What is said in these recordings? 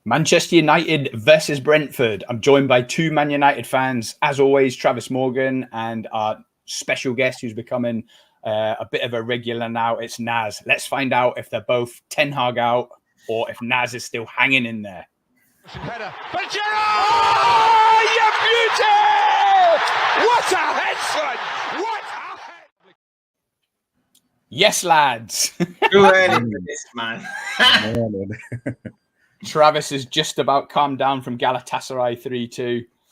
Manchester United versus Brentford. I'm joined by two Man United fans. As always, Travis Morgan and our special guest who's becoming a bit of a regular now. It's Naz. Let's find out if they're both Ten Hag out or if Naz is still hanging in there. Header. But oh, you beauty! What a head, son! What a head! Yes, lads. Too early for this, man. Travis is just about calmed down from Galatasaray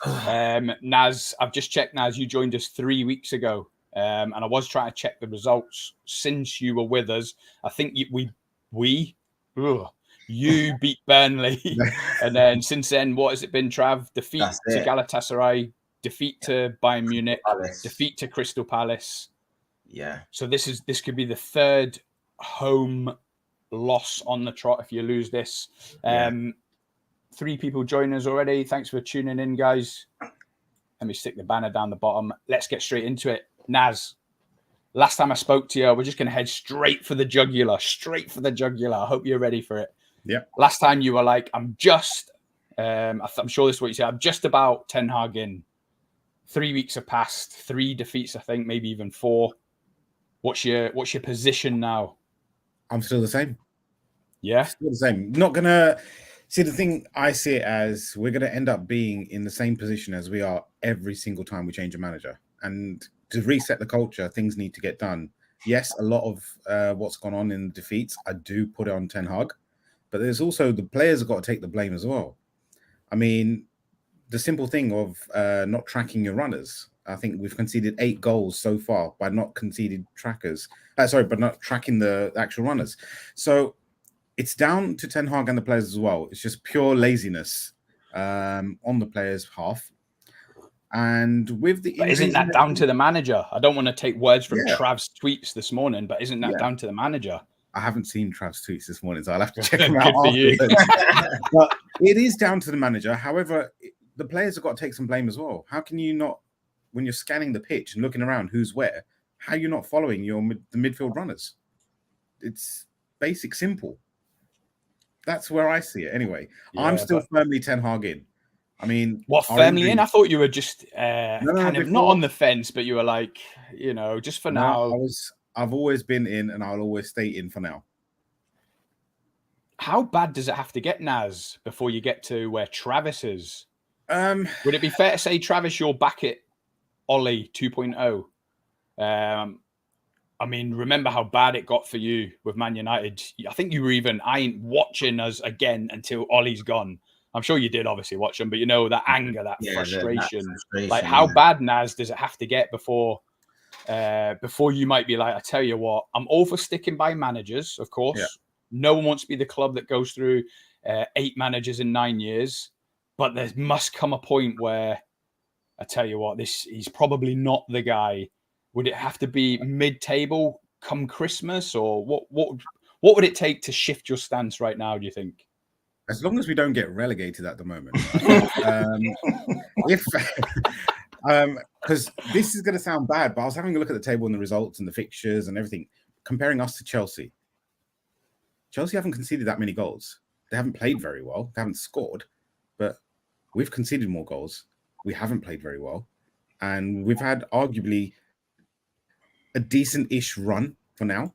3-2. Naz, I've just checked, Naz, you joined us 3 weeks ago. And I was trying to check the results since you were with us. I think you beat Burnley. And then since then, what has it been, Trav? Defeat to Galatasaray, defeat to Bayern Munich, defeat to Crystal Palace. Yeah. So this could be the third home loss on the trot if you lose this. 3 people join us already. Thanks for tuning in, guys. Let me stick the banner down the bottom. Let's get straight into it. Naz, last time I spoke to you, we're just going to head straight for the jugular. I hope you're ready for it. Yeah. Last time you were like, I'm sure this is what you said. I'm just about Ten Hag in. 3 weeks have passed. 3 defeats, I think, maybe even 4. What's your position now? I'm still the same. Yeah? Still the same. Not going to... See, the thing I see it as, we're going to end up being in the same position as we are every single time we change a manager. And to reset the culture, things need to get done. Yes, a lot of what's gone on in defeats, I do put it on Ten Hag. But there's also the players have got to take the blame as well. I mean, the simple thing of not tracking your runners. I think we've conceded 8 goals so far by not conceded trackers. But not tracking the actual runners. So it's down to Ten Hag and the players as well. It's just pure laziness on the players' half. And with the isn't that down to the manager? I don't want to take words from Trav's tweets this morning, but isn't that down to the manager? I haven't seen Trav's tweets this morning, so I'll have to check them out. But it is down to the manager. However, the players have got to take some blame as well. How can you not, when you're scanning the pitch and looking around who's where, how are you not following the midfield runners? It's basic, simple. That's where I see it anyway. Yeah, I'm still firmly Ten Hag in. I mean, what, firmly in? I thought you were just kind of not on the fence, but you were like, just for now. I've always been in, and I'll always stay in for now. How bad does it have to get, Naz, before you get to where Travis is? Would it be fair to say, Travis, you're back at Ollie 2.0? I mean, remember how bad it got for you with Man United. I think you were even watching us again until Ollie's gone. I'm sure you did obviously watch them, but that anger, that frustration. Like, how bad, Naz, does it have to get before you might be like, I tell you what, I'm all for sticking by managers, of course. Yeah. No one wants to be the club that goes through 8 managers in 9 years, but there must come a point where, I tell you what, he's probably not the guy. Would it have to be mid-table come Christmas, or what would it take to shift your stance right now, do you think? As long as we don't get relegated at the moment. Because this is going to sound bad, but I was having a look at the table and the results and the fixtures and everything, comparing us to Chelsea. Chelsea haven't conceded that many goals. They haven't played very well. They haven't scored, but we've conceded more goals. We haven't played very well. And we've had arguably a decent-ish run for now.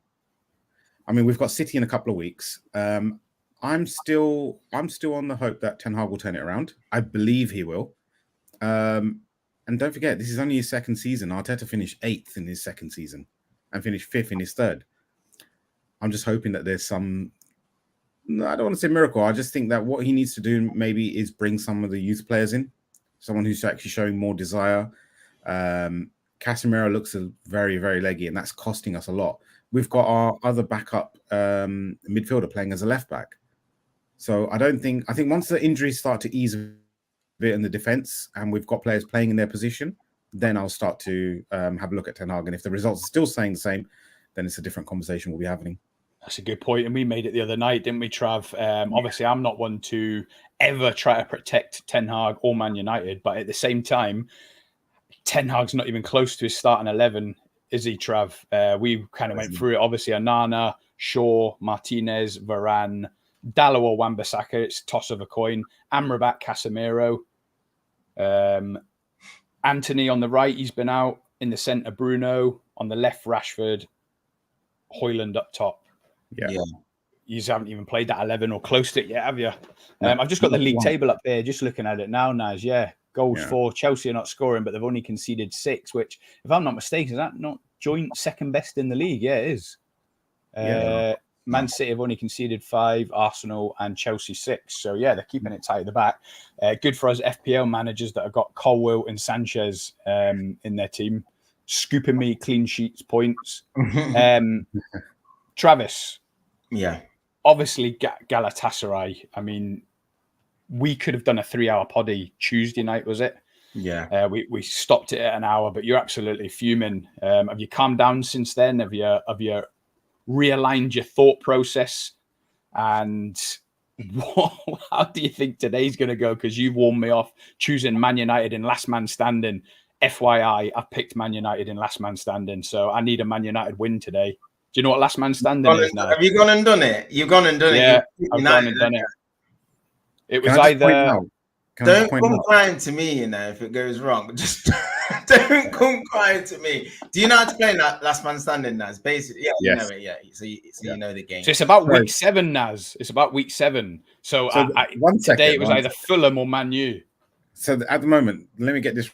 I mean, we've got City in a couple of weeks. I'm still on the hope that Ten Hag will turn it around. I believe he will. And don't forget, this is only his second season. Arteta finished 8th in his second season and finished 5th in his third. I'm just hoping that there's some... I don't want to say miracle. I just think that what he needs to do maybe is bring some of the youth players in. Someone who's actually showing more desire. Casemiro looks very, very leggy, and that's costing us a lot. We've got our other backup midfielder playing as a left back. So I think once the injuries start to ease a bit in the defense and we've got players playing in their position, then I'll start to have a look at Ten Hag. And if the results are still staying the same, then it's a different conversation we'll be having. That's a good point. And we made it the other night, didn't we, Trav? Obviously, I'm not one to ever try to protect Ten Hag or Man United, but at the same time, Ten Hag's not even close to his starting 11, is he, Trav? We kind of went through it. Obviously, Onana, Shaw, Martinez, Varane, Dallo or Wan-Bissaka, it's toss of a coin. Amrabat, Casemiro. Anthony on the right, he's been out. In the centre, Bruno. On the left, Rashford. Højlund up top. Yeah. You haven't even played that 11 or close to it yet, have you? I've just got the league table up there, just looking at it now, Naz. Yeah, goals 4. Chelsea are not scoring, but they've only conceded 6, which, if I'm not mistaken, is that not joint second best in the league? Yeah, it is. Man City have only conceded 5, Arsenal and Chelsea 6. So, yeah, they're keeping it tight at the back. Good for us FPL managers that have got Colwill and Sanchez in their team. Scooping me clean sheets points. Travis. Yeah. Obviously, Galatasaray. I mean, we could have done a 3-hour poddy Tuesday night, was it? Yeah. We stopped it at an hour, but you're absolutely fuming. Have you calmed down since then? Have you realigned your thought process? And how do you think today's going to go? Because you've warned me off choosing Man United in last man standing. FYI, I picked Man United in last man standing, so I need a Man United win today. Do you know what last man standing is now? Have you gone and done it? You've gone and done it. Yeah, I've gone and done it. It was either... Don't come crying to me, if it goes wrong. Just don't come crying to me. Do you know how to play that last man standing, Naz? Basically, you know it, So you know the game. So it's about week 7, Naz. It's about week 7 . So today it was either Fulham or Man U. So at the moment, let me get this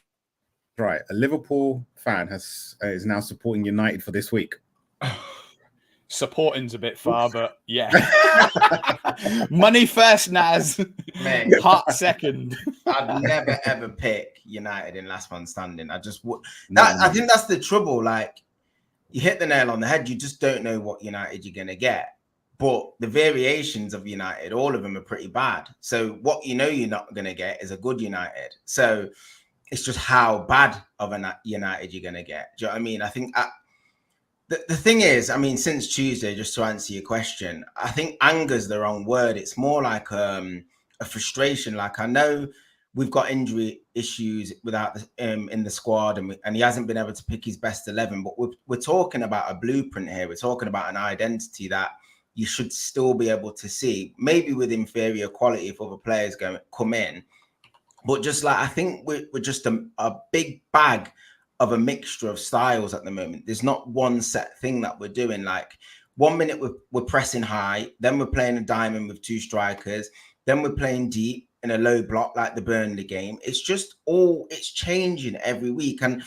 right. A Liverpool fan is now supporting United for this week. Supporting's a bit far, but yeah. Money first, Naz. Mate, heart second. I'd never ever pick United in last man standing. I think that's the trouble. Like, you hit the nail on the head. You just don't know what United you're gonna get. But the variations of United, all of them are pretty bad. So what you're not gonna get is a good United. So it's just how bad of a United you're gonna get. Do you know what I mean? I think the thing is, I mean, since Tuesday, just to answer your question, I think anger's the wrong word. It's more like a frustration. Like, I know we've got injury issues without in the squad, and he hasn't been able to pick his best 11. But we're talking about a blueprint here. We're talking about an identity that you should still be able to see, maybe with inferior quality if other players come in. But just like, I think we're just a big bag of a mixture of styles at the moment. There's not one set thing that we're doing. Like, 1 minute we're pressing high, then we're playing a diamond with 2 strikers, then we're playing deep in a low block like the Burnley game. It's just it's changing every week. And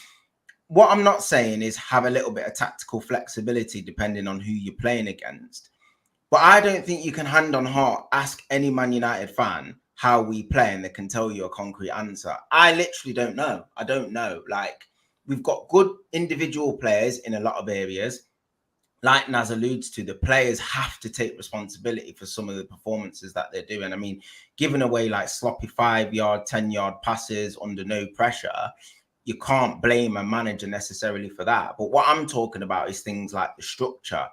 what I'm not saying is have a little bit of tactical flexibility depending on who you're playing against. But I don't think you can, hand on heart, ask any Man United fan how we play and they can tell you a concrete answer. I literally don't know. I don't know. Like, we've got good individual players in a lot of areas. Like Naz alludes to, the players have to take responsibility for some of the performances that they're doing. I mean, giving away like sloppy 5-yard, 10-yard passes under no pressure, you can't blame a manager necessarily for that. But what I'm talking about is things like the structure.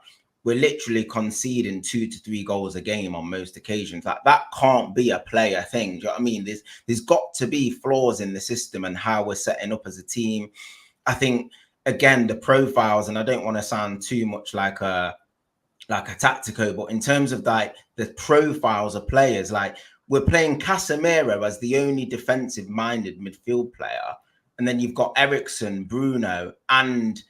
We're literally conceding 2 to 3 goals a game on most occasions. Like, that can't be a player thing. Do you know what I mean? There's got to be flaws in the system and how we're setting up as a team. I think, again, the profiles, and I don't want to sound too much like a tactico, but in terms of like the profiles of players, like, we're playing Casemiro as the only defensive-minded midfield player, and then you've got Eriksen, Bruno, and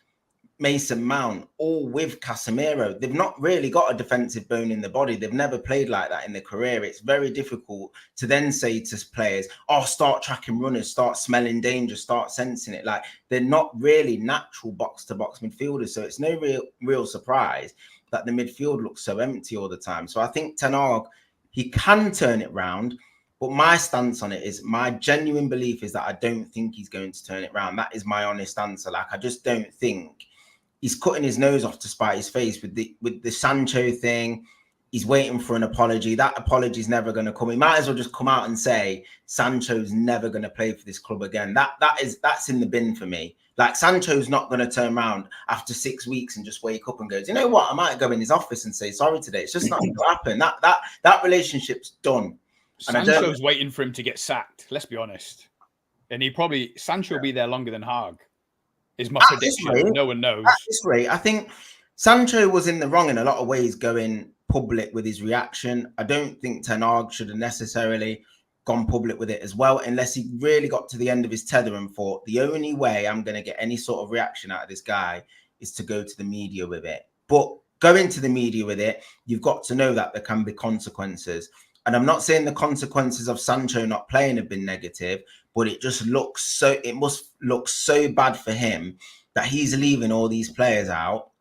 Mason Mount, all with Casemiro. They've not really got a defensive bone in the body. They've never played like that in their career. It's very difficult to then say to players, start tracking runners, start smelling danger, start sensing it. Like, they're not really natural box-to-box midfielders. So it's no real surprise that the midfield looks so empty all the time. So I think Ten Hag, he can turn it round. But my stance on it is, my genuine belief is that I don't think he's going to turn it round. That is my honest answer. Like, I just don't think. He's cutting his nose off to spite his face with the Sancho thing. He's waiting for an apology. That apology is never going to come. He might as well just come out and say Sancho's never going to play for this club again. That's in the bin for me. Like, Sancho's not going to turn around after 6 weeks and just wake up and go, you know what? I might go in his office and say sorry today. It's just not going to happen. That relationship's done. Sancho's waiting for him to get sacked. Let's be honest. And Sancho will be there longer than Hag. Is my prediction. No one knows. At this rate, I think Sancho was in the wrong in a lot of ways, public with his reaction. I don't think Ten Hag should have necessarily gone public with it as well, unless he really got to the end of his tether and thought, the only way I'm going to get any sort of reaction out of this guy is to go to the media with it. But going to the media with it, you've got to know that there can be consequences. And I'm not saying the consequences of Sancho not playing have been negative, but it just looks so, it must look so bad for him that he's leaving all these players out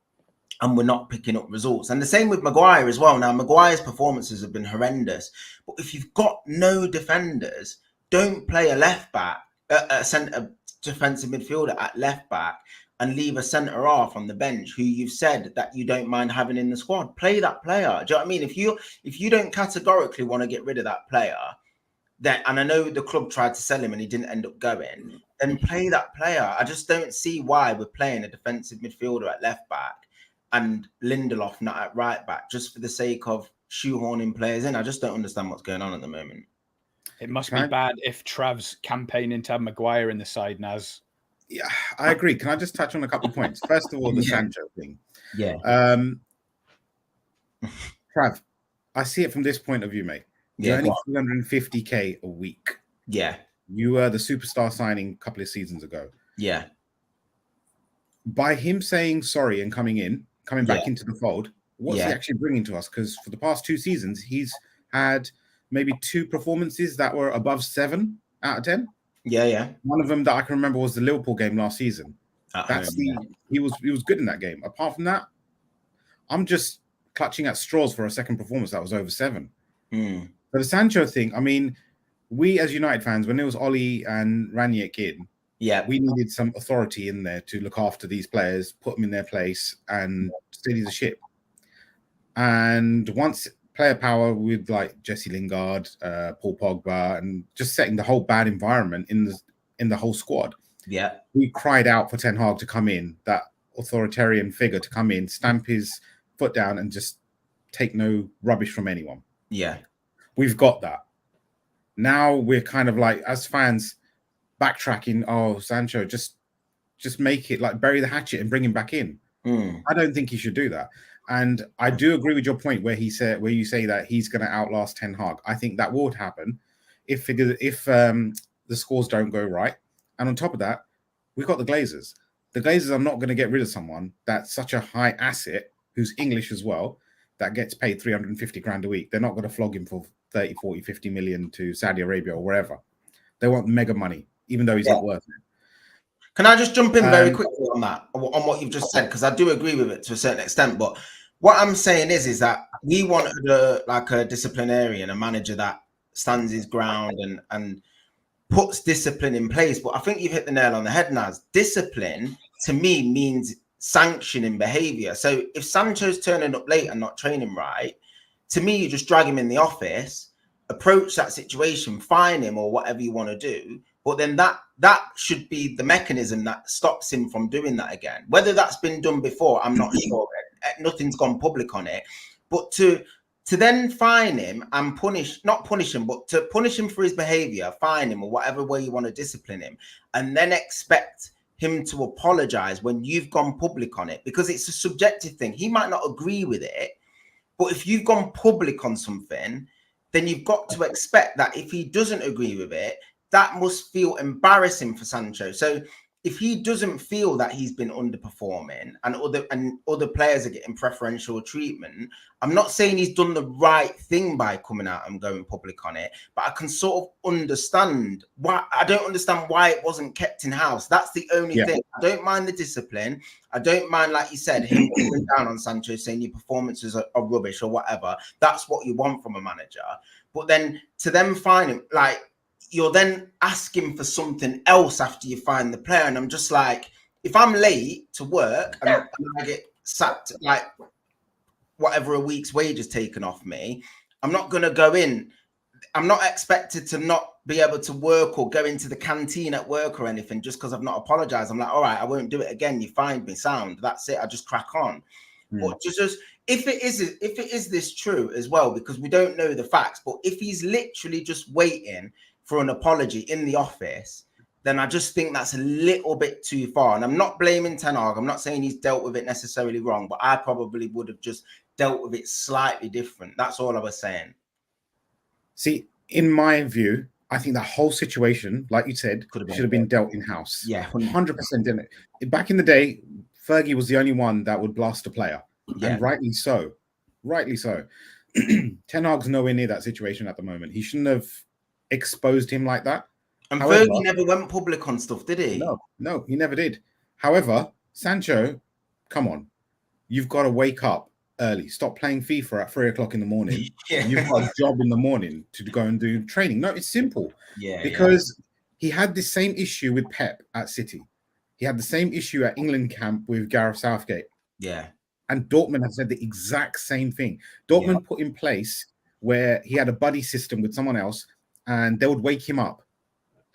and we're not picking up results. And the same with Maguire as well. Now, Maguire's performances have been horrendous, but if you've got no defenders, don't play a left back, a defensive midfielder at left back, and leave a centre half on the bench who you've said that you don't mind having in the squad. Play that player. Do you know what I mean? If you don't categorically want to get rid of that player, then, and I know the club tried to sell him and he didn't end up going, then play that player. I just don't see why we're playing a defensive midfielder at left back and Lindelof not at right back just for the sake of shoehorning players in. I just don't understand what's going on at the moment. It must be bad if Trav's campaigning to have Maguire in the side, Naz. Yeah, I agree. Can I just touch on a couple of points? First of all, the Sancho thing. Yeah. Trav, I see it from this point of view, mate. You're earning 350k a week. Yeah. You were the superstar signing a couple of seasons ago. Yeah. By him saying sorry and coming back into the fold, what's he actually bringing to us? Because for the past 2 seasons, he's had maybe 2 performances that were above 7 out of 10. Yeah, yeah. One of them that I can remember was the Liverpool game last season. He was good in that game. Apart from that, I'm just clutching at straws for a second performance that was over 7. But the Sancho thing, I mean, we as United fans, when it was Oli and Ranić in, we needed some authority in there to look after these players, put them in their place, and steady the ship. And once player power with like Jesse Lingard, Paul Pogba, and just setting the whole bad environment in the whole squad. Yeah, we cried out for Ten Hag to come in, that authoritarian figure to come in, stamp his foot down, and just take no rubbish from anyone. Yeah, we've got that. Now we're kind of like, as fans, backtracking. Oh, Sancho, just make it like bury the hatchet and bring him back in. I don't think he should do that. And I do agree with your point where you say that he's going to outlast Ten Hag. I think that would happen if the scores don't go right. And on top of that, we've got the Glazers. The Glazers are not going to get rid of someone that's such a high asset, who's English as well, that gets paid 350 grand a week. They're not going to flog him for 30, 40, 50 million to Saudi Arabia or wherever. They want mega money, even though he's not worth it. Can I just jump in very quickly on that, on what you've just said? Because I do agree with it to a certain extent. But what I'm saying is that we wanted a disciplinarian, a manager that stands his ground and puts discipline in place. But I think you've hit the nail on the head, Naz. Discipline, to me, means sanctioning behavior. So if Sancho's turning up late and not training right, to me, you just drag him in the office, approach that situation, fine him or whatever you want to do. But then that should be the mechanism that stops him from doing that again. Whether that's been done before, I'm not sure. Nothing's gone public on it. But to then fine him and not punish him, but to punish him for his behavior, fine him or whatever way you want to discipline him, and then expect him to apologize when you've gone public on it, because it's a subjective thing. He might not agree with it, but if you've gone public on something, then you've got to expect that if he doesn't agree with it, that must feel embarrassing for Sancho. So if he doesn't feel that he's been underperforming and other players are getting preferential treatment, I'm not saying he's done the right thing by coming out and going public on it, but I can sort of understand why. I don't understand why it wasn't kept in house. That's the only thing. I don't mind the discipline. I don't mind, like you said, him coming down on Sancho saying your performances are rubbish or whatever. That's what you want from a manager. But then to them find him, like, you're then asking for something else after you find the player. And I'm just like, if I'm late to work and I get sacked, like whatever a week's wages taken off me, I'm not going to go in. I'm not expected to not be able to work or go into the canteen at work or anything just because I've not apologized. I'm like, all right, I won't do it again. You find me, sound. That's it. I just crack on. But just if it is this true as well, because we don't know the facts, but if he's literally just waiting for an apology in the office, then I just think that's a little bit too far. And I'm not blaming Ten Hag. I'm not saying he's dealt with it necessarily wrong, but I probably would have just dealt with it slightly different. That's all I was saying. See, in my view, I think that whole situation, like you said, should have been dealt in-house. Yeah, 100%. Didn't it? Back in the day, Fergie was the only one that would blast a player, and rightly so. Rightly so. Ten Hag's nowhere near that situation at the moment. He shouldn't have exposed him like that. And however, Fergie never went public on stuff, did he? No, he never did. However, Sancho, come on, you've got to wake up early. Stop playing FIFA at 3 o'clock in the morning. You've got a job in the morning to go and do training. No, it's simple. Because he had the same issue with Pep at City. He had the same issue at England camp with Gareth Southgate. Yeah. And Dortmund have said the exact same thing. Dortmund put in place where he had a buddy system with someone else, and they would wake him up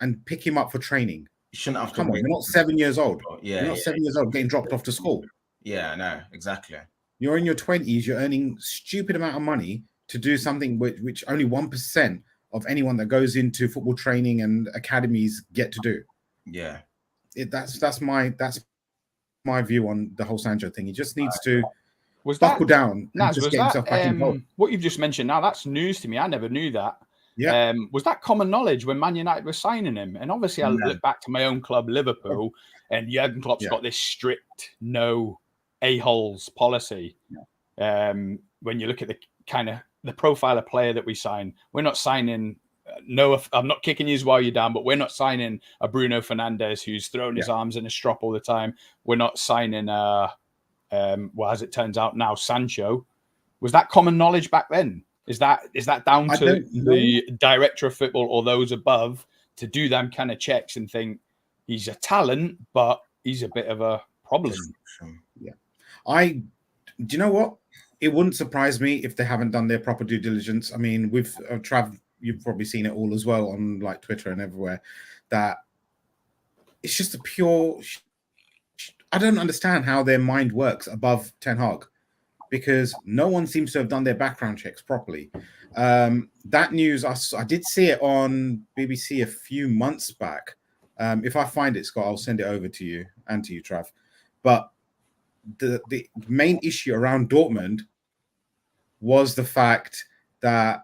and pick him up for training. You shouldn't have to. Come on, you're not 7 years old. You're not 7 years old getting dropped off to school. Yeah, no, exactly. You're in your 20s. You're earning stupid amount of money to do something which only 1% of anyone that goes into football training and academies get to do. Yeah, that's my view on the whole Sancho thing. He just needs to buckle down and just get himself back involved. What you've just mentioned now, that's news to me. I never knew that. Yeah. Was that common knowledge when Man United were signing him? And obviously, I look back to my own club, Liverpool, and Jurgen Klopp's got this strict no a-holes policy. When you look at the kind of the profile of player that we sign, we're not signing. No, I'm not kicking you while you're down, but we're not signing a Bruno Fernandes who's throwing his arms in a strop all the time. We're not signing well, as it turns out now, Sancho. Was that common knowledge back then? Is that down to the director of football or those above to do them kind of checks and think he's a talent, but he's a bit of a problem? Yeah. Do you know what? It wouldn't surprise me if they haven't done their proper due diligence. I mean, with Trav, you've probably seen it all as well on like Twitter and everywhere, that it's just a pure. I don't understand how their mind works above Ten Hag, because no one seems to have done their background checks properly. That news, I did see it on BBC a few months back. If I find it, Scott, I'll send it over to you and to you, Trav. But the main issue around Dortmund was the fact that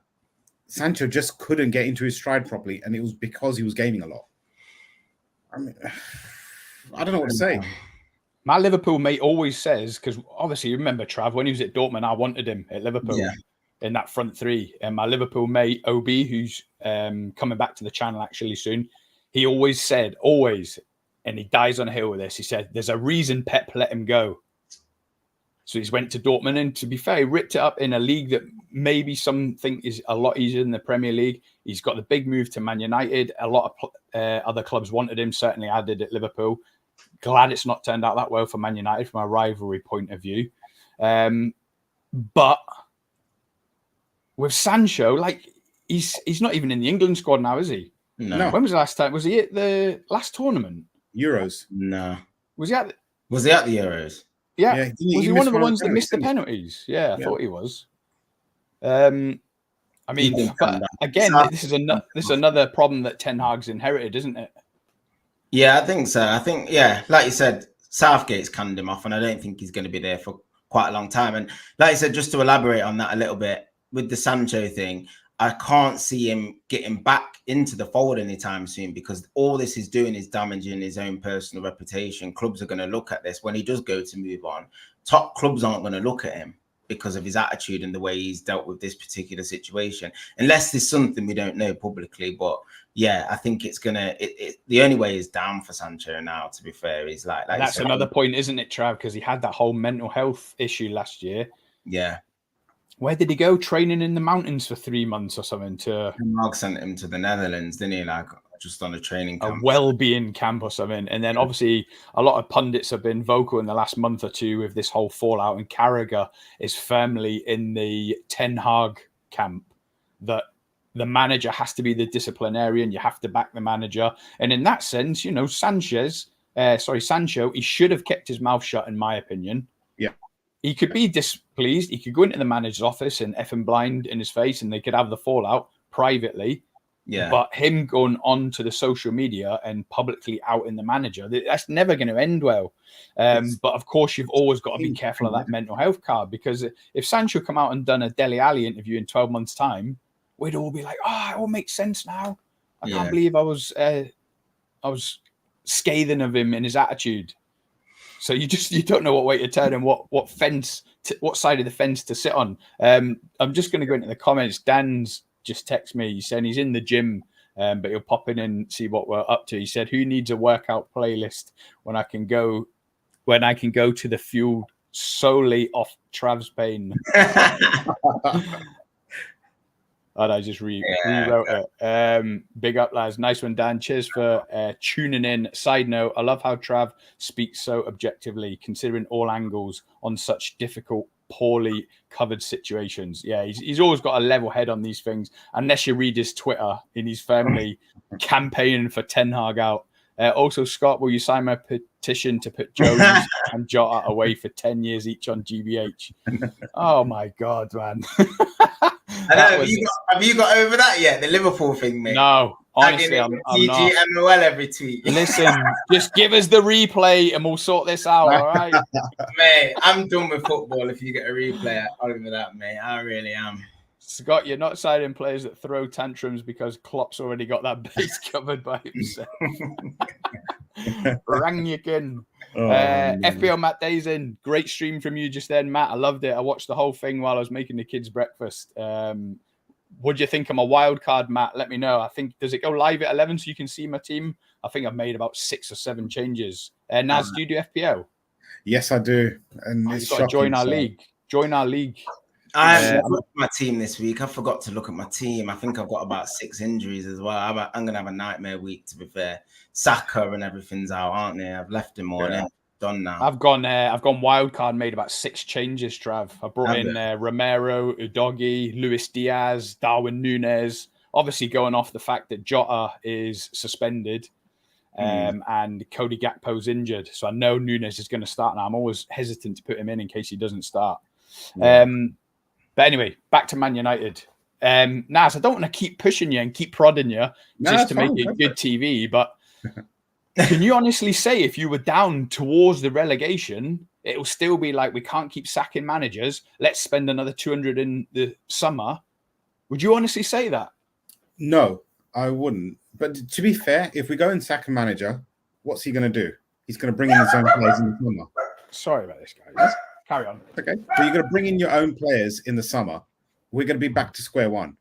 Sancho just couldn't get into his stride properly, and it was because he was gaming a lot. I mean, I don't know what to say. My Liverpool mate always says, because obviously you remember Trav, when he was at Dortmund, I wanted him at Liverpool in that front three. And my Liverpool mate, OB, who's coming back to the channel actually soon, he always said, and he dies on a hill with this, he said, there's a reason Pep let him go. So he's went to Dortmund, and to be fair, he ripped it up in a league that maybe some think is a lot easier than the Premier League. He's got the big move to Man United. A lot of other clubs wanted him, certainly I did at Liverpool. Glad it's not turned out that well for Man United from a rivalry point of view. But with Sancho, like he's not even in the England squad now, is he? No. When was the last time? Was he at the last tournament? Euros. No. Was he at the Euros? Yeah. Was he one of the ones that missed the penalties? Yeah, I thought he was. I mean, but again, this is another problem that Ten Hag's inherited, isn't it? Yeah, I think so. I think, like you said, Southgate's canned him off, and I don't think he's going to be there for quite a long time. And like you said, just to elaborate on that a little bit, with the Sancho thing, I can't see him getting back into the fold anytime soon, because all this is doing is damaging his own personal reputation. Clubs are going to look at this. When he does go to move on, top clubs aren't going to look at him because of his attitude and the way he's dealt with this particular situation, unless there's something we don't know publicly. But yeah, I think it's gonna. The only way is down for Sancho now. To be fair, is like that's another point, isn't it, Trav? Because he had that whole mental health issue last year. Yeah. Where did he go? Training in the mountains for 3 months or something? Mark sent him to the Netherlands, didn't he? Like just on a training camp. A well-being camp or something. And then obviously a lot of pundits have been vocal in the last month or two with this whole fallout, and Carragher is firmly in the Ten Hag camp, that the manager has to be the disciplinarian. You have to back the manager. And in that sense, you know, Sancho, he should have kept his mouth shut, in my opinion. Yeah. He could be displeased. He could go into the manager's office and F him blind in his face, and they could have the fallout privately. Yeah. But him going on to the social media and publicly outing the manager, that's never going to end well. But of course, you've always got to be careful of that mental health card, because if Sancho come out and done a Dele Alli interview in 12 months' time, we'd all be like, oh, it all makes sense now. I can't believe I was scathing of him in his attitude. So you don't know what way to turn and what side of the fence to sit on. I'm just going to go into the comments. Dan's just text me. He's saying he's in the gym, but he'll pop in and see what we're up to. He said, "Who needs a workout playlist when I can go to the fuel solely off Trav's pain?" And I just rewrote it. Big up, lads. Nice one, Dan. Cheers for tuning in. Side note, I love how Trav speaks so objectively, considering all angles on such difficult, poorly covered situations. Yeah, he's always got a level head on these things, unless you read his Twitter in his family campaigning for Ten Hag out. Also, Scott, will you sign my petition to put Jones and Jota away for 10 years each on GBH? Oh, my God, man. Have you got over that yet? The Liverpool thing, mate? No, honestly, I'm not. MOL every tweet. Listen, just give us the replay and we'll sort this out, all right? Mate, I'm done with football if you get a replay over that, mate. I really am. Scott, you're not signing players that throw tantrums because Klopp's already got that base covered by himself. Rangnick. FPL Matt Days in. Great stream from you just then, Matt. I loved it. I watched the whole thing while I was making the kids breakfast. What do you think of my wild card, Matt? Let me know. I think, does it go live at 11 so you can see my team? I think I've made about 6 or 7 changes. Naz, do you do FPL? Yes, I do. And you've got to join our league. Join our league. I haven't looked at my team this week. I forgot to look at my team. I think I've got about 6 injuries as well. I'm going to have a nightmare week, to be fair. Saka and everything's out, aren't they? I've left him all in. Done now. I've gone wild card, made about 6 changes, Trav. I brought in Romero, Udogie, Luis Diaz, Darwin Núñez. Obviously going off the fact that Jota is suspended and Cody Gakpo's injured. So I know Núñez is going to start now. I'm always hesitant to put him in case he doesn't start. Yeah. But anyway, back to Man United. Naz, I don't want to keep pushing you and keep prodding you just to make it good TV, but can you honestly say if you were down towards the relegation, it'll still be like, we can't keep sacking managers. Let's spend another 200 in the summer. Would you honestly say that? No, I wouldn't. But to be fair, if we go and sack a manager, what's he going to do? He's going to bring in his own players in the summer. Sorry about this, guys. Carry on. Okay. So you're going to bring in your own players in the summer. We're going to be back to square one.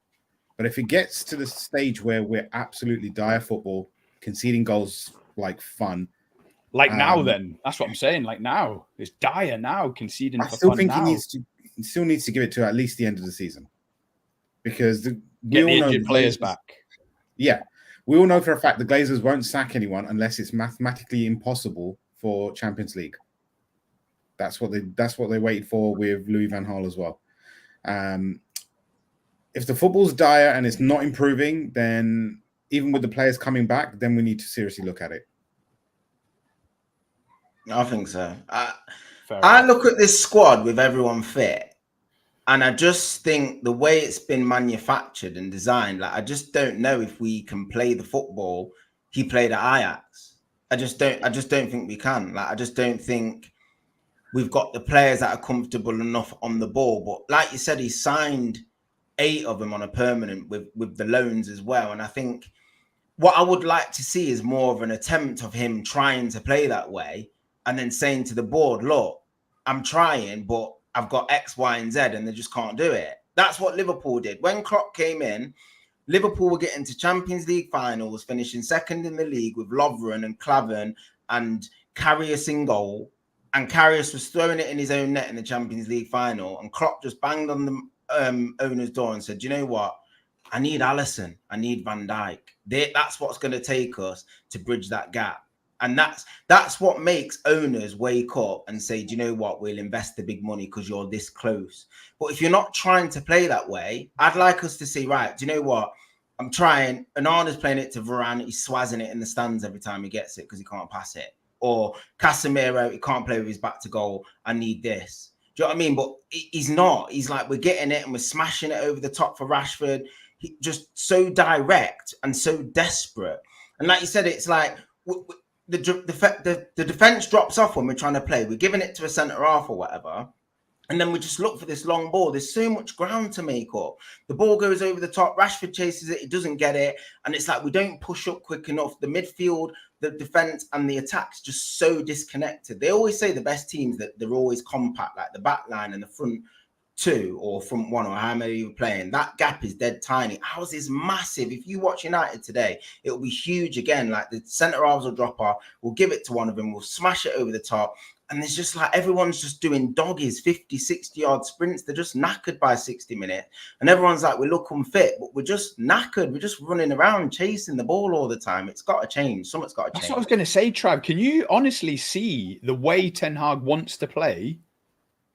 But if it gets to the stage where we're absolutely dire football, conceding goals like fun. Like now, then. That's what I'm saying. Like now. It's dire now, conceding for fun. I still think he still needs to give it to at least the end of the season. Because get the injured players back. Yeah. We all know for a fact the Glazers won't sack anyone unless it's mathematically impossible for Champions League. That's what they waited for with Louis van Gaal as well. If the football's dire and it's not improving, then even with the players coming back, then we need to seriously look at it. I think so. I look at this squad with everyone fit, and I just think the way it's been manufactured and designed, like I just don't know if we can play the football he played at Ajax. I just don't think we can. Like I just don't think we've got the players that are comfortable enough on the ball. But like you said, he signed 8 of them on a permanent with the loans as well. And I think what I would like to see is more of an attempt of him trying to play that way and then saying to the board, look, I'm trying, but I've got X, Y, and Z, and they just can't do it. That's what Liverpool did. When Klopp came in, Liverpool were getting to Champions League finals, finishing second in the league with Lovren and Klavan and Karius in goal. And Karius was throwing it in his own net in the Champions League final. And Klopp just banged on the owner's door and said, you know what? I need Alisson. I need Van Dijk. That's what's going to take us to bridge that gap. And that's what makes owners wake up and say, do you know what? We'll invest the big money because you're this close. But if you're not trying to play that way, I'd like us to say, right, do you know what? I'm trying. Onana's playing it to Varane. He's swazzing it in the stands every time he gets it because he can't pass it. Or Casemiro, he can't play with his back to goal. I need this. Do you know what I mean? But he's not. He's like, we're getting it and we're smashing it over the top for Rashford. just so direct and so desperate. And like you said, it's like the defense drops off when we're trying to play. We're giving it to a centre half or whatever. And then we just look for this long ball. There's so much ground to make up. The ball goes over the top. Rashford chases it. He doesn't get it. And it's like we don't push up quick enough. The midfield, the defense, and the attack's just so disconnected. They always say the best teams that they're always compact, like the back line and the front two or front one or how many you're playing. That gap is dead tiny. Ours is massive. If you watch United today, it will be huge again. Like the centre halves will drop off. We'll give it to one of them. We'll smash it over the top. And it's just like everyone's just doing doggies, 50, 60-yard sprints. They're just knackered by 60 minutes. And everyone's like, we look unfit, but we're just knackered. We're just running around chasing the ball all the time. It's got to change. Something's got to change. That's what I was going to say, Trav. Can you honestly see the way Ten Hag wants to play?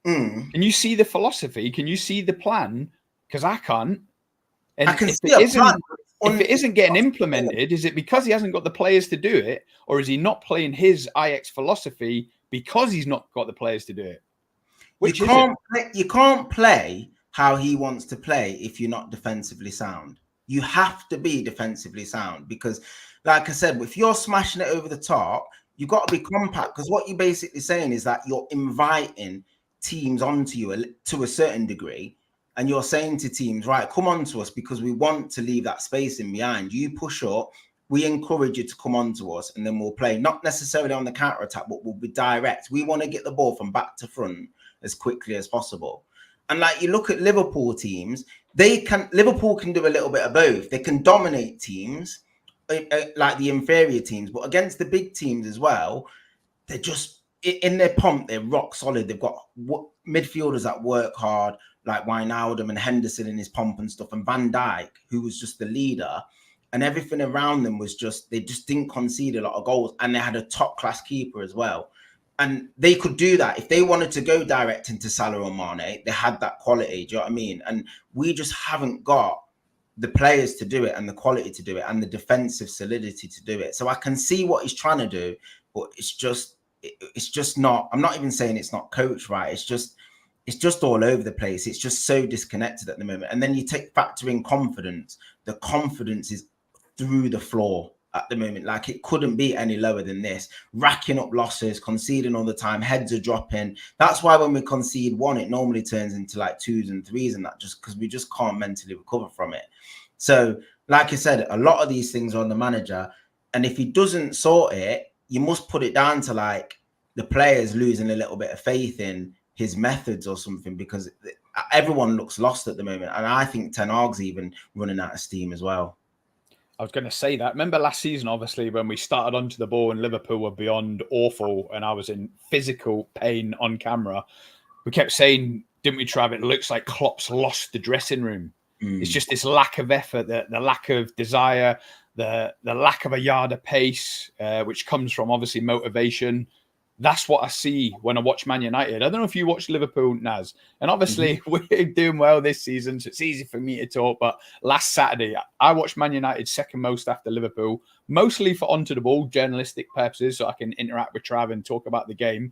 Can you see the philosophy? Can you see the plan? Because I can't. And I can if see a plan. If it isn't getting implemented, is it because he hasn't got the players to do it? Or is he not playing his Ajax philosophy because he's not got the players to do it? You can't play how he wants to play if you're not defensively sound. You have to be defensively sound because, like I said, if you're smashing it over the top, you've got to be compact because what you're basically saying is that you're inviting teams onto you to a certain degree. And you're saying to teams, right, come on to us because we want to leave that space in behind. You push up, we encourage you to come on to us, and then we'll play, not necessarily on the counter-attack, but we'll be direct. We want to get the ball from back to front as quickly as possible. And like you look at Liverpool teams, Liverpool can do a little bit of both. They can dominate teams, like the inferior teams, but against the big teams as well, they're just, in their pomp, they're rock solid. They've got midfielders that work hard, like Wijnaldum and Henderson in his pomp and stuff, and Van Dijk, who was just the leader, and everything around them was just, they just didn't concede a lot of goals, and they had a top-class keeper as well. And they could do that. If they wanted to go direct into Salah or Mane, they had that quality, do you know what I mean? And we just haven't got the players to do it and the quality to do it and the defensive solidity to do it. So I can see what he's trying to do, but it's just not, I'm not even saying it's not coached right. It's just all over the place. It's just so disconnected at the moment. And then you factor in confidence. The confidence is through the floor at the moment. Like it couldn't be any lower than this. Racking up losses, conceding all the time, heads are dropping. That's why when we concede one, it normally turns into like 2s and 3s and that, just because we just can't mentally recover from it. So like I said, a lot of these things are on the manager. And if he doesn't sort it, you must put it down to like the players losing a little bit of faith in his methods or something, because everyone looks lost at the moment. And I think Ten Hag's even running out of steam as well. I was going to say that. Remember last season, obviously, when we started onto the ball and Liverpool were beyond awful and I was in physical pain on camera, we kept saying, didn't we, Trav, it looks like Klopp's lost the dressing room. It's just this lack of effort, the lack of desire, the lack of a yard of pace, which comes from, obviously, motivation. That's what I see when I watch Man United. I don't know if you watch Liverpool, Naz. And obviously, we're doing well this season, so it's easy for me to talk. But last Saturday, I watched Man United second most after Liverpool, mostly for onto the ball, journalistic purposes, so I can interact with Trav and talk about the game.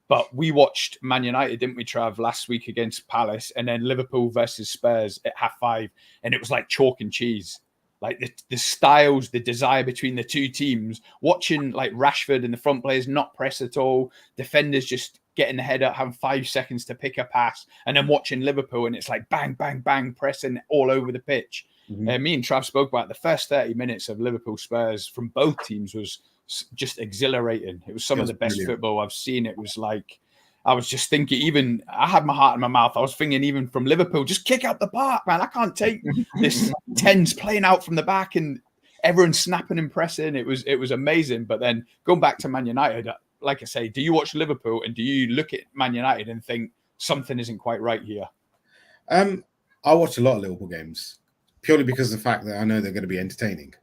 But we watched Man United, didn't we, Trav, last week against Palace, and then Liverpool versus Spurs at 5:30, and it was like chalk and cheese. Like the styles, the desire between the two teams, watching like Rashford and the front players not press at all, defenders just getting the head up, having 5 seconds to pick a pass, and then watching Liverpool and it's like bang, bang, bang, pressing all over the pitch. Me and Trav spoke about the first 30 minutes of Liverpool Spurs from both teams was just exhilarating. It was some of the best football I've seen. It was like, I was just thinking, even I had my heart in my mouth. I was thinking, even from Liverpool, just kick out the park, man. I can't take this 10s playing out from the back and everyone snapping and pressing. It was amazing. But then going back to Man United, like I say, do you watch Liverpool and do you look at Man United and think something isn't quite right here? I watch a lot of Liverpool games purely because of the fact that I know they're going to be entertaining.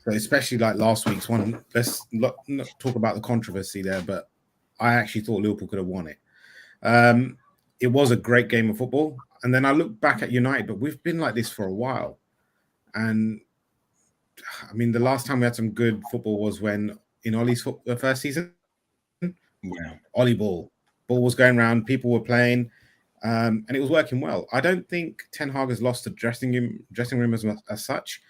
So especially like last week's one, let's not talk about the controversy there, but I actually thought Liverpool could have won it. It was a great game of football. And then I look back at United, but we've been like this for a while. And I mean, the last time we had some good football was when in Ollie's first season. Yeah. Ollie ball was going around. People were playing. And it was working well. I don't think Ten Hag has lost the dressing room as such,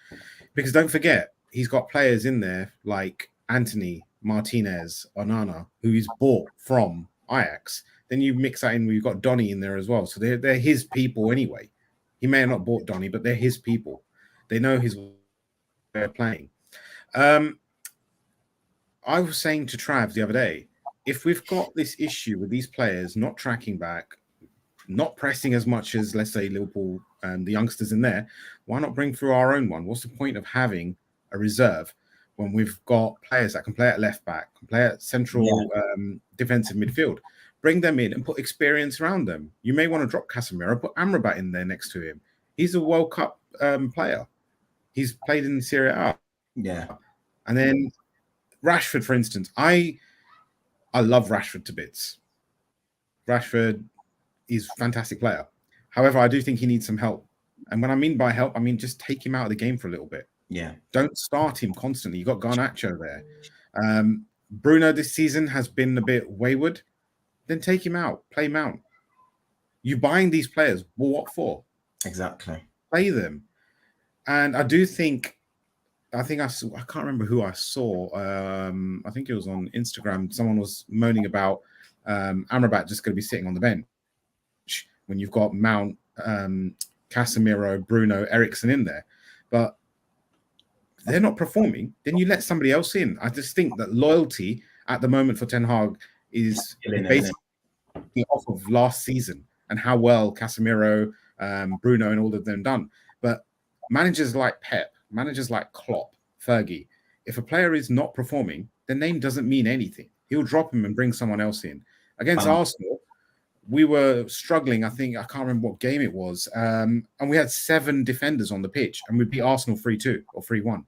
because don't forget, he's got players in there like Anthony, Martinez, Onana, who he's bought from Ajax. Then you mix that in, we've got Donny in there as well. So they're his people anyway. He may have not bought Donny, but they're his people. They know his way of playing. I was saying to Trav the other day, if we've got this issue with these players not tracking back, not pressing as much as, let's say, Liverpool and the youngsters in there, why not bring through our own one? What's the point of having a reserve when we've got players that can play at left back, can play at central defensive midfield? Bring them in and put experience around them. You may want to drop Casemiro, put Amrabat in there next to him. He's a World Cup player. He's played in Serie A. Yeah. And then Rashford, for instance, I love Rashford to bits. Rashford is a fantastic player. However, I do think he needs some help. And when I mean by help, I mean just take him out of the game for a little bit. Yeah. Don't start him constantly. You got Garnacho there. Bruno this season has been a bit wayward. Then take him out. Play him out. You buying these players, well, what for? Exactly. Play them. And I do think, I can't remember who I saw. I think it was on Instagram. Someone was moaning about Amrabat just going to be sitting on the bench when you've got Mount, Casemiro, Bruno, Eriksen in there. But they're not performing. Then you let somebody else in. I just think that loyalty at the moment for Ten Hag is basically off of last season and how well Casemiro, Bruno, and all of them done. But managers like Pep, managers like Klopp, Fergie, if a player is not performing, the name doesn't mean anything. He'll drop him and bring someone else in. Against Arsenal, we were struggling. I can't remember what game it was. And we had 7 defenders on the pitch and we beat Arsenal 3-2 or 3-1.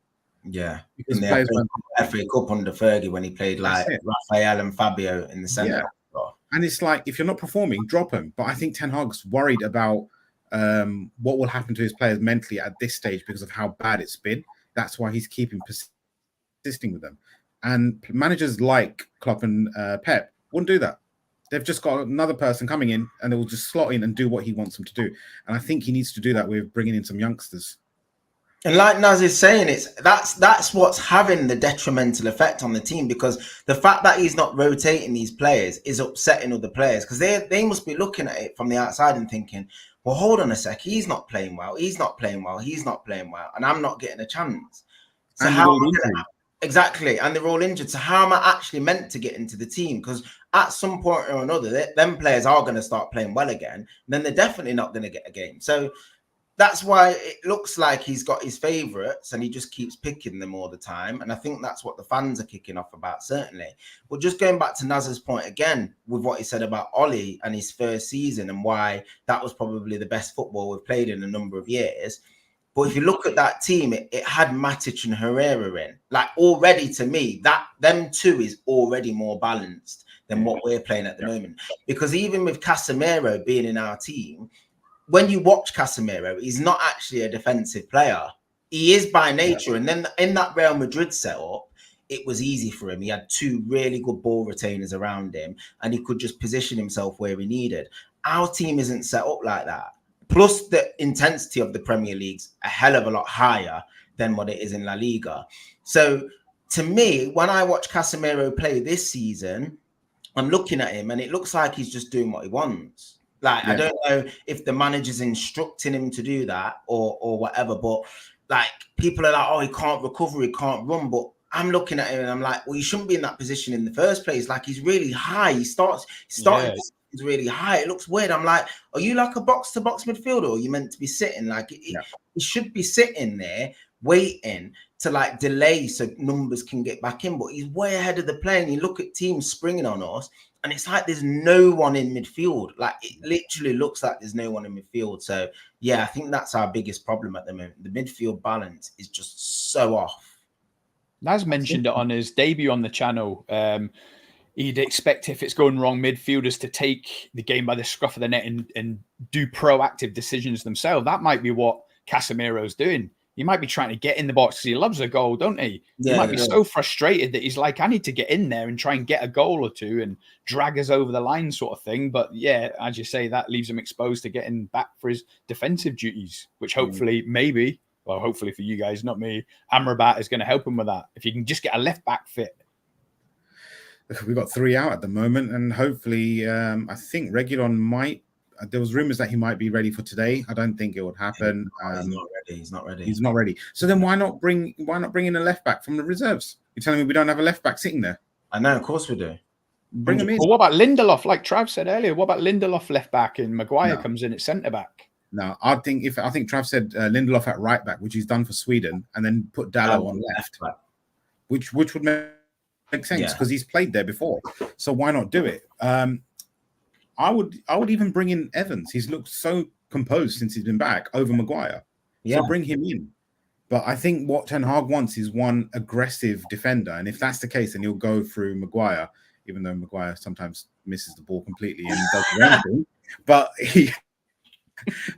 Yeah. Because in the FA Cup under Fergie when he played like Raphael and Fabio in the centre. Yeah. And it's like, if you're not performing, drop him. But I think Ten Hag's worried about what will happen to his players mentally at this stage because of how bad it's been. That's why he's keeping persisting with them. And managers like Klopp and Pep wouldn't do that. They've just got another person coming in and they will just slot in and do what he wants them to do. And I think he needs to do that with bringing in some youngsters. And like Naz is saying, that's what's having the detrimental effect on the team, because the fact that he's not rotating these players is upsetting other players, because they must be looking at it from the outside and thinking, well, hold on a sec, he's not playing well, he's not playing well, and I'm not getting a chance. So exactly, and they're all injured. So how am I actually meant to get into the team? Because at some point or another, them players are going to start playing well again, and then they're definitely not going to get a game. So that's why it looks like he's got his favourites and he just keeps picking them all the time. And I think that's what the fans are kicking off about, certainly. But just going back to Naz's point again, with what he said about Ollie and his first season and why that was probably the best football we've played in a number of years. But if you look at that team, it had Matic and Herrera in. Like, already to me, them two is already more balanced than what we're playing at the moment. Because even with Casemiro being in our team, when you watch Casemiro, he's not actually a defensive player. He is by nature. And then in that Real Madrid setup, it was easy for him. He had 2 really good ball retainers around him and he could just position himself where he needed. Our team isn't set up like that. Plus, the intensity of the Premier League's a hell of a lot higher than what it is in La Liga. So, to me, when I watch Casemiro play this season, I'm looking at him and it looks like he's just doing what he wants. Like, I don't know if the manager's instructing him to do that or whatever, but like, people are like, oh, he can't recover, he can't run. But I'm looking at him and I'm like, well, you shouldn't be in that position in the first place. Like, he's really high. He started really high. It looks weird. I'm like, are you like a box-to-box midfielder, or are you meant to be sitting? Like, he should be sitting there waiting to like delay so numbers can get back in. But he's way ahead of the play. And you look at teams springing on us, and it's like there's no one in midfield. Like, it literally looks like there's no one in midfield. So, yeah, I think that's our biggest problem at the moment. The midfield balance is just so off. Naz mentioned it on his debut on the channel. He'd expect, if it's going wrong, midfielders to take the game by the scruff of the neck and do proactive decisions themselves. That might be what Casemiro's doing. He might be trying to get in the box because he loves a goal, don't he? Yeah, he might be so frustrated that he's like, I need to get in there and try and get a goal or two and drag us over the line sort of thing. But yeah, as you say, that leaves him exposed to getting back for his defensive duties, which hopefully, maybe, well, hopefully for you guys, not me, Amrabat is going to help him with that. If you can just get a left back fit. We've got 3 out at the moment, and hopefully, I think Reguilon might. There was rumors that he might be ready for today. I don't think it would happen. He's not ready. He's not ready. He's not ready. So then, why not bring in a left back from the reserves? You're telling me we don't have a left back sitting there? I know, of course we do. Bring him in. Well, what about Lindelof? Like Trav said earlier, what about Lindelof left back and Maguire comes in at centre back? No, I think Trav said Lindelof at right back, which he's done for Sweden, and then put Dalot on left back, which would make sense because he's played there before. So why not do it? I would even bring in Evans. He's looked so composed since he's been back over Maguire. So bring him in. But I think what Ten Hag wants is one aggressive defender, and if that's the case, then he'll go through Maguire, even though Maguire sometimes misses the ball completely and doesn't anything.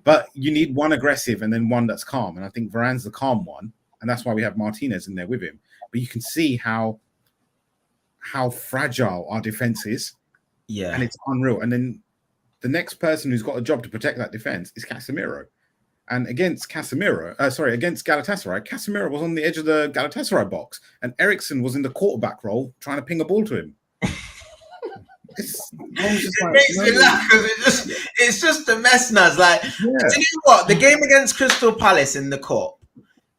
But you need one aggressive and then one that's calm. And I think Varane's the calm one. And that's why we have Martinez in there with him. But you can see how fragile our defense is. Yeah. And it's unreal. And then the next person who's got a job to protect that defense is Casemiro. And against Galatasaray, Casemiro was on the edge of the Galatasaray box. And Eriksen was in the quarterback role trying to ping a ball to him. It makes me laugh because it's just a mess, Naz. Like, do you know what? The game against Crystal Palace in the cup,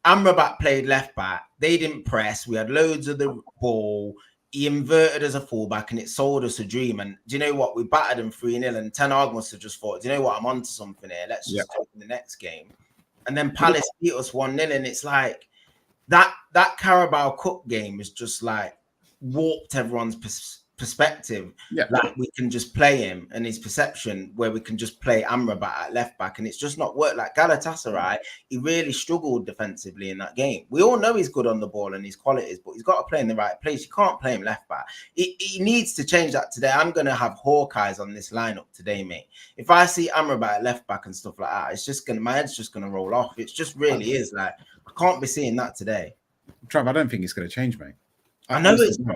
Amrabat played left back. They didn't press. We had loads of the ball. He inverted as a fullback, and it sold us a dream. And do you know what? We battered him 3-0, and Ten Hag must have just thought, do you know what? I'm onto something here. Let's just go in the next game. And then Palace beat us 1-0, and it's like that Carabao Cup game is just like warped everyone's perspective. Like we can just play him and his perception where we can just play Amrabat at left back, and it's just not worked. Like Galatasaray, he really struggled defensively in that game. We all know he's good on the ball and his qualities, but he's got to play in the right place. You can't play him left back. He needs to change that today. I'm going to have Hawkeyes on this lineup today, mate. If I see Amrabat at left back and stuff like that, it's just my head's just going to roll off. It just really is. Like, I can't be seeing that today. Trav, I don't think it's going to change, mate. I know it's not.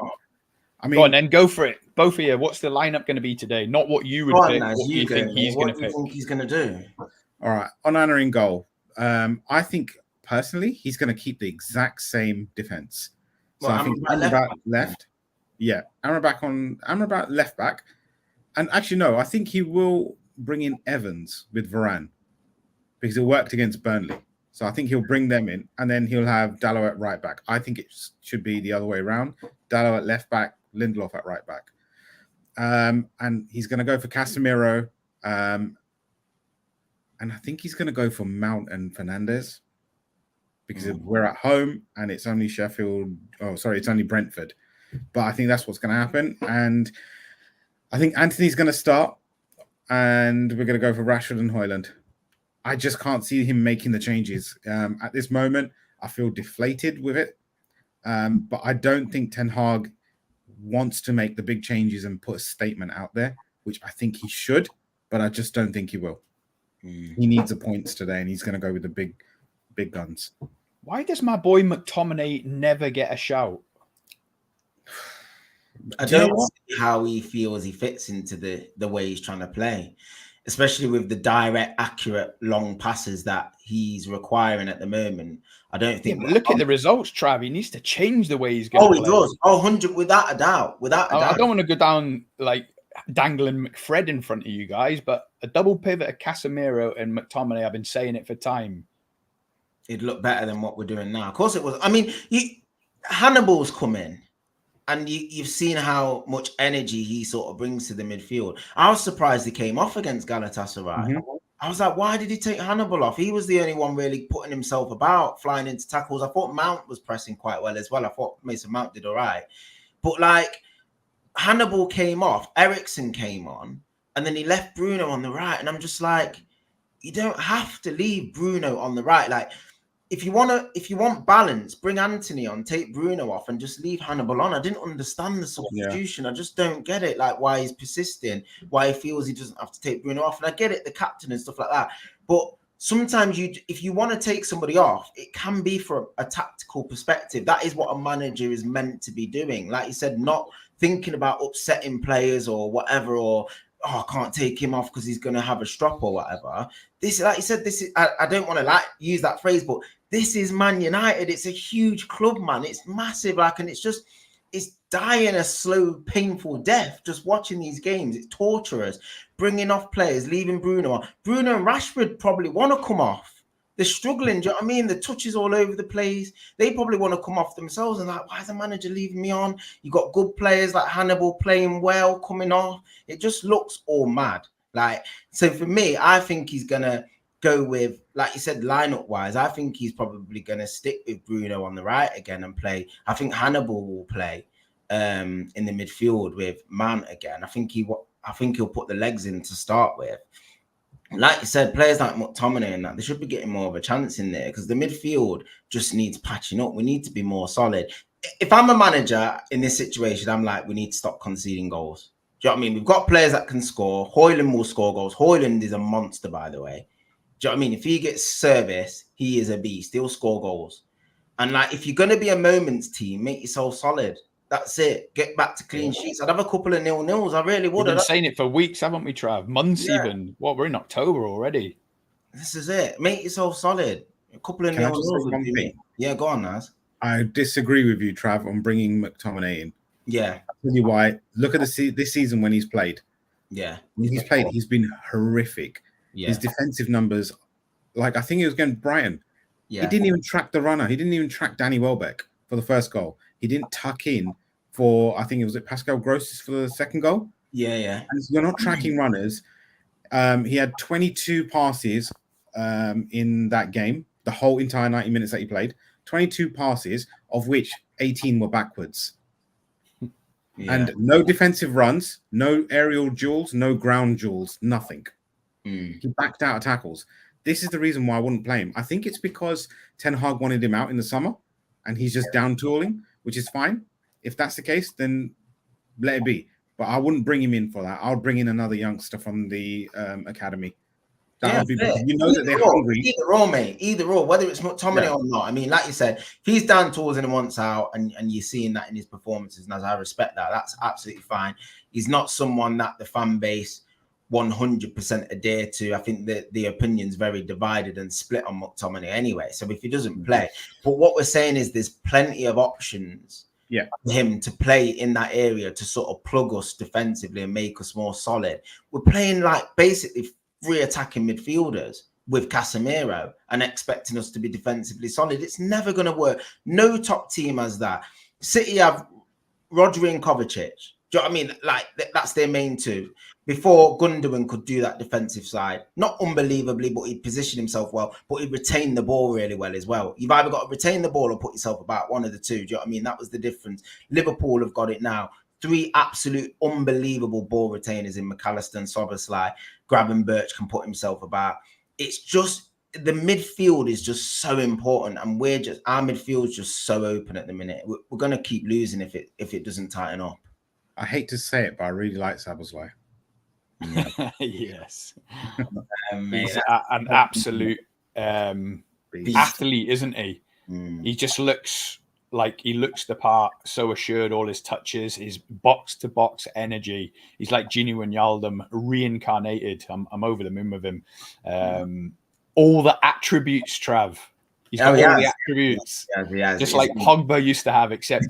I mean, go on then, go for it. Both of you, what's the lineup going to be today? Not what you would pick, what you think he's going to pick. What do you think he's going to do? All right, Onana in goal. I think, personally, he's going to keep the exact same defense. So I think Amrabat left. Yeah, Amrabat left back. And actually, no, I think he will bring in Evans with Varane because it worked against Burnley. So I think he'll bring them in, and then he'll have Dalot at right back. I think it should be the other way around. Dalot at left back, Lindelof at right back. And he's going to go for Casemiro. And I think he's going to go for Mount and Fernandes because we're at home and it's only it's only Brentford. But I think that's what's going to happen. And I think Anthony's going to start, and we're going to go for Rashford and Højlund. I just can't see him making the changes. At this moment, I feel deflated with it. But I don't think Ten Hag wants to make the big changes and put a statement out there, which I think he should, but I just don't think he will. He needs the points today, and he's going to go with the big guns. Why does my boy McTominay never get a shout? I don't see how he feels he fits into the way he's trying to play, especially with the direct, accurate, long passes that he's requiring at the moment. I don't think. Yeah, look at the results, Trav. He needs to change the way he's going. Oh, he does. 100, without a doubt. I don't want to go down like dangling McFred in front of you guys, but a double pivot of Casemiro and McTominay, I've been saying it for time. It'd look better than what we're doing now. Of course it was. I mean, Hannibal's come in, and you've seen how much energy he sort of brings to the midfield. I was surprised he came off against Galatasaray. Mm-hmm. I was like, why did he take Hannibal off? He was the only one really putting himself about, flying into tackles. I thought Mount was pressing quite well as well. I thought Mason Mount did all right. But like, Hannibal came off, Eriksen came on, and then he left Bruno on the right. And I'm just like, you don't have to leave Bruno on the right. Like, if you want balance, bring Anthony on, take Bruno off, and just leave Hannibal on. I didn't understand the substitution. I just don't get it. Like, why he's persisting, why he feels he doesn't have to take Bruno off. And I get it, the captain and stuff like that. But sometimes if you want to take somebody off, it can be for a tactical perspective. That is what a manager is meant to be doing. Like you said, not thinking about upsetting players or whatever, or I can't take him off because he's going to have a strop or whatever. This, like you said, this is, I don't want to use that phrase, but this is Man United. It's a huge club, man. It's massive, and it's dying a slow, painful death just watching these games. It's torturous. Bringing off players, leaving Bruno on. Bruno and Rashford probably want to come off. They're struggling. Do you know what I mean? The touches all over the place. They probably want to come off themselves and why is the manager leaving me on? You got good players like Hannibal playing well, coming off. It just looks all mad. So for me, I think he's gonna go with, like you said, lineup wise. I think he's probably gonna stick with Bruno on the right again and play. I think Hannibal will play in the midfield with Man again. I think he'll put the legs in to start with. Like you said, players like McTominay and that, they should be getting more of a chance in there because the midfield just needs patching up. We need to be more solid. If I'm a manager in this situation, I'm like, we need to stop conceding goals. Do you know what I mean? We've got players that can score. Højlund will score goals. Højlund is a monster, by the way. Do you know what I mean? If he gets service, he is a beast. He'll score goals. And if you're going to be a moments team, make yourself solid. That's it. Get back to clean sheets. I'd have a couple of 0-0s. I really would. We've been saying it for weeks, haven't we, Trav? Months even. We're in October already. This is it. Make yourself solid. A couple of 0-0s. Yeah, go on, Naz. I disagree with you, Trav, on bringing McTominay in. Yeah. I'll tell you why. Look at this season when he's played. Yeah. When he's played, he's been horrific. Yeah. His defensive numbers, I think he was against Brighton. Yeah. He didn't even track the runner. He didn't even track Danny Welbeck for the first goal. He didn't tuck in for, I think it was Pascal Grossis for the second goal. Yeah. And you're not tracking runners. He had 22 passes in that game, the whole entire 90 minutes that he played. 22 passes, of which 18 were backwards. Yeah. And no defensive runs, no aerial duels, no ground duels, nothing. He backed out of tackles. This is the reason why I wouldn't play him. I think it's because Ten Hag wanted him out in the summer and he's just down tooling, which is fine. If that's the case, then let it be. But I wouldn't bring him in for that. I'll bring in another youngster from the academy. That would be because you know that they're hungry. Either or, mate. Either or, whether it's McTominay or not. I mean, like you said, if he's down tools and he wants out, and you're seeing that in his performances, and as I respect that, that's absolutely fine. He's not someone that the fan base 100% adhere to. I think that the opinion's very divided and split on McTominay anyway. So if he doesn't play, but what we're saying is there's plenty of options for him to play in that area to sort of plug us defensively and make us more solid. We're playing basically three attacking midfielders with Casemiro and expecting us to be defensively solid. It's never going to work. No top team has that. City have Rodri and Kovacic. Do you know what I mean? That's their main two. Before Gundogan could do that defensive side, not unbelievably, but he'd position himself well, but he'd retain the ball really well as well. You've either got to retain the ball or put yourself about one of the two. Do you know what I mean? That was the difference. Liverpool have got it now. Three absolute unbelievable ball retainers in McAllister and Szoboszlai. Gravenberch can put himself about. It's just the midfield is just so important, and our midfield is just so open at the minute. We're going to keep losing if it doesn't tighten up. I hate to say it, but I really like Szoboszlai. Yeah. Yes. He's an absolute athlete, isn't he? He just looks like he looks the part, so assured, all his touches, his box-to-box energy. He's like Gini Wijnaldum reincarnated. I'm over the moon with him. All the attributes, Trav. He's got all the attributes, just like Pogba used to have, except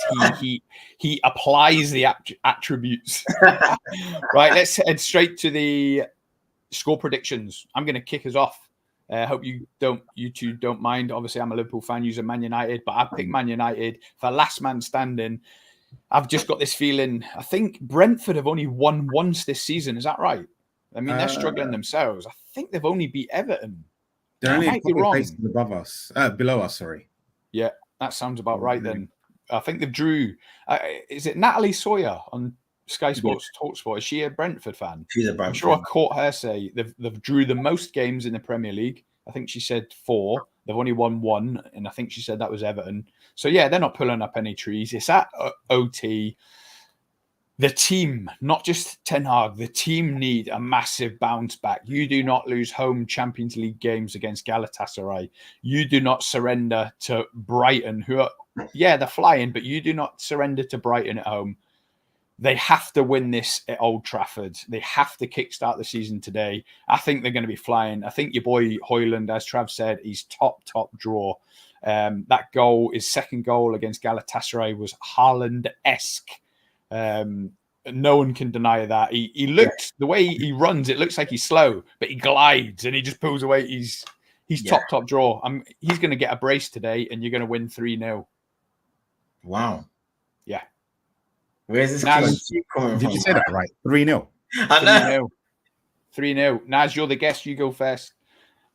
he applies the attributes. Right, let's head straight to the score predictions. I'm going to kick us off. I hope you two don't mind. Obviously, I'm a Liverpool fan, using Man United, but I picked Man United for last man standing. I've just got this feeling. I think Brentford have only won once this season. Is that right? I mean, they're struggling themselves. I think they've only beat Everton. They're only a couple of places below us. Sorry. Yeah, that sounds about right. Then I think they've drew. Is it Natalie Sawyer on Sky Sports Talksport? Is she a Brentford fan? She's a Brentford. I'm sure I caught her say they've drew the most games in the Premier League. I think she said 4. They've only won 1, and I think she said that was Everton. So yeah, they're not pulling up any trees. It's at OT. the team, not just Ten Hag, the team need a massive bounce back. You do not lose home Champions League games against Galatasaray. You do not surrender to Brighton, who are, yeah, they're flying, but you do not surrender to Brighton at home. They have to win this at Old Trafford. They have to kickstart the season today. I think they're going to be flying. I think your boy Højlund, as Trav said, he's top draw. That goal, his second goal against Galatasaray, was Haaland-esque. No one can deny that. He looked, the way he runs, it looks like he's slow, but he glides and he just pulls away. He's top draw. He's going to get a brace today, and you're going to win 3-0. Wow. Yeah. Where's this coming from? Did you say that right? 3-0. I know. 3-0. Naz, you're the guest. You go first.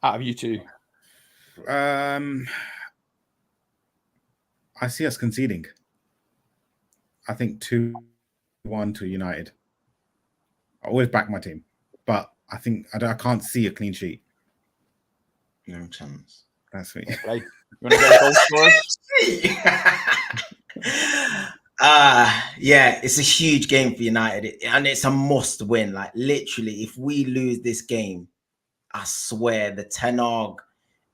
Out of you two. I see us conceding. I think 2-1 to United. I always back my team, but I think I can't see a clean sheet. No chance. That's me. Right. You want to go goal scorers? Yeah, it's a huge game for United, and it's a must win. Like, literally, if we lose this game, I swear the Ten Hag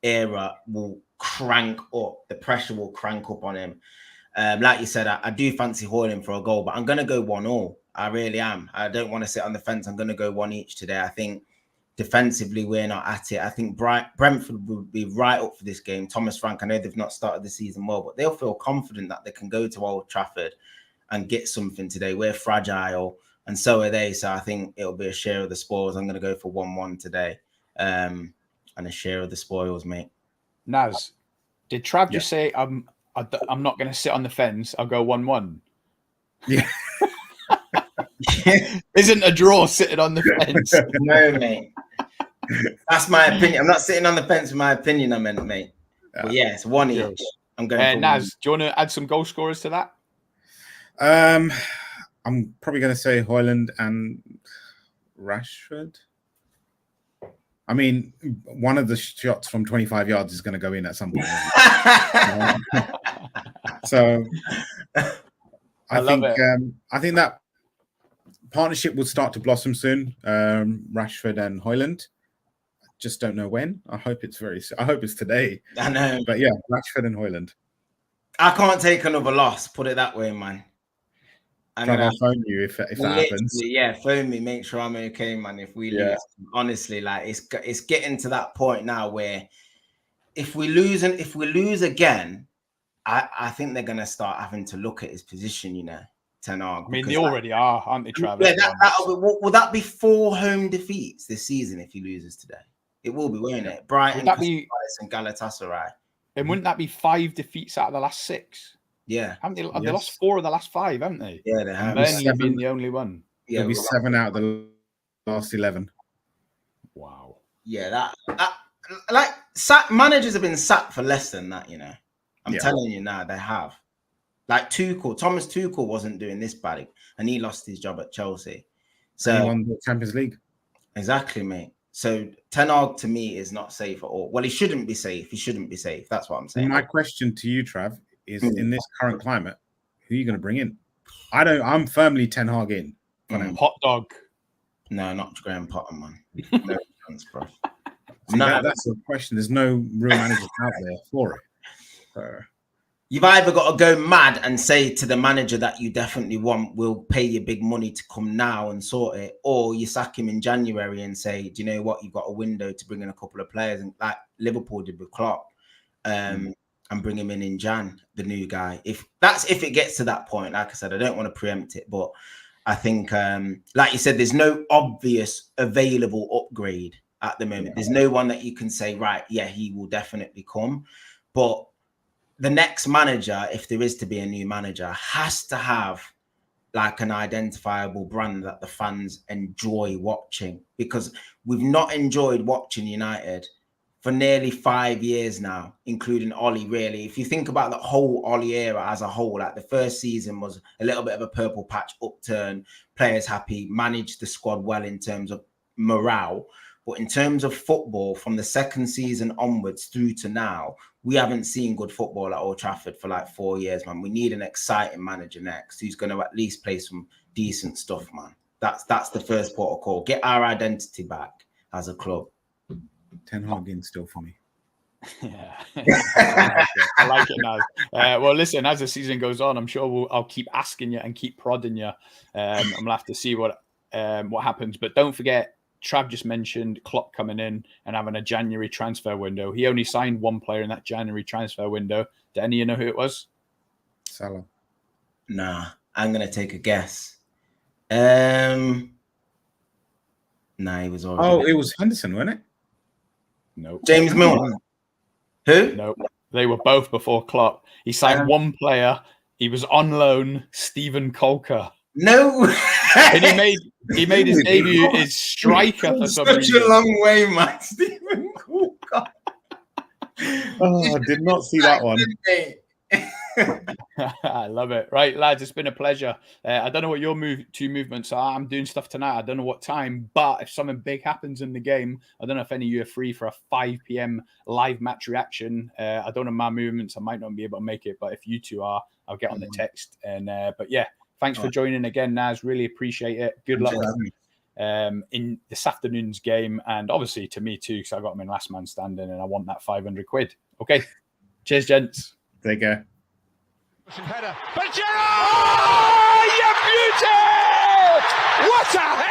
era will crank up. The pressure will crank up on him. Like you said, I do fancy Højlund for a goal, but I'm going to go 1-1. I really am. I don't want to sit on the fence. I'm going to go 1 each today. I think defensively, we're not at it. I think Brentford will be right up for this game. Thomas Frank, I know they've not started the season well, but they'll feel confident that they can go to Old Trafford and get something today. We're fragile, and so are they. So I think it'll be a share of the spoils. I'm going to go for 1-1 today, and a share of the spoils, mate. Naz, did Trav just say, I'm not going to sit on the fence, I'll go 1-1? Yeah. Isn't a draw sitting on the fence? No, mate. That's my opinion. I'm not sitting on the fence with my opinion, I meant, mate. But yeah, it's 1 each. I'm going for Naz, do you want to add some goal scorers to that? I'm probably going to say Højlund and Rashford. I mean, one of the shots from 25 yards is going to go in at some point. So I think that partnership will start to blossom soon. Rashford and Højlund. Just don't know when. I hope it's today. I know. But yeah, Brentford and Højlund. I can't take another loss. Put it that way, man. I'll phone you if that happens. Yeah, phone me. Make sure I'm okay, man. If we lose, honestly, like it's getting to that point now where if we lose again, I think they're gonna start having to look at his position. You know, Ten Hag. I mean, they already are, aren't they, Travis? Yeah, will that be 4 home defeats this season if he loses today? It will be, won't it? Brighton, and Galatasaray. And wouldn't that be 5 defeats out of the last 6? Yeah. Haven't they? They lost 4 of the last 5, haven't they? Yeah, they have. Burnley being the only one. Yeah, it'll be 7 out of the last 11. Wow. Yeah, that managers have been sacked for less than that, you know. I'm telling you now, they have. Like Thomas Tuchel wasn't doing this bad, and he lost his job at Chelsea. So he won the Champions League. Exactly, mate. So Ten Hag to me is not safe at all. Well, he shouldn't be safe. He shouldn't be safe. That's what I'm saying. My question to you, Trav, is in this current climate, who are you going to bring in? I'm firmly Ten Hag in. Hot dog. No, not Graham Potter, man. No chance, bro. That's the question. There's no real managers out there for it. So. You've either got to go mad and say to the manager that you definitely want, we'll pay you big money to come now and sort it, or you sack him in January and say, do you know what? You've got a window to bring in a couple of players, and like Liverpool did with Klopp, and bring him in Jan, the new guy. If it gets to that point, like I said, I don't want to preempt it, but I think, like you said, there's no obvious available upgrade at the moment. There's no one that you can say, right, yeah, he will definitely come, but the next manager, if there is to be a new manager, has to have like an identifiable brand that the fans enjoy watching, because we've not enjoyed watching United for nearly 5 years now, including Ollie, really. If you think about the whole Ollie era as a whole, like the first season was a little bit of a purple patch upturn, players happy, managed the squad well in terms of morale. But in terms of football, from the second season onwards through to now, we haven't seen good football at Old Trafford for like 4 years, man. We need an exciting manager next who's going to at least play some decent stuff, man. That's the first port of call. Get our identity back as a club. Ten Hag in still for me. Yeah, I like it now. Well, listen, as the season goes on, I'm sure I'll keep asking you and keep prodding you. I'm gonna have to see what happens. But don't forget, Trav just mentioned Klopp coming in and having a January transfer window. He only signed one player in that January transfer window. Do any of you know who it was? Salah. Nah, I'm gonna take a guess. Nah, he was already. Oh, it was Henderson, wasn't it? No. James Milner. Who? No, they were both before Klopp. He signed one player. He was on loan, Stephen Colker. No. And he made his debut as striker for some reason. Such a long way, man. Stephen Colker. Oh, I did not see that one. I love it. Right, lads, it's been a pleasure. I don't know what your two movements are. I'm doing stuff tonight. I don't know what time, but if something big happens in the game, I don't know if any of you are free for a 5 p.m. live match reaction. I don't know my movements. I might not be able to make it, but if you two are, I'll get on the text. And but yeah, thanks for joining again, Naz. Really appreciate it. Good luck in this afternoon's game, and obviously to me too, because I got him in last man standing, and I want that 500 quid. Okay, cheers, gents. Take care. Header. But Gerrard! Oh, you beauty! What a head!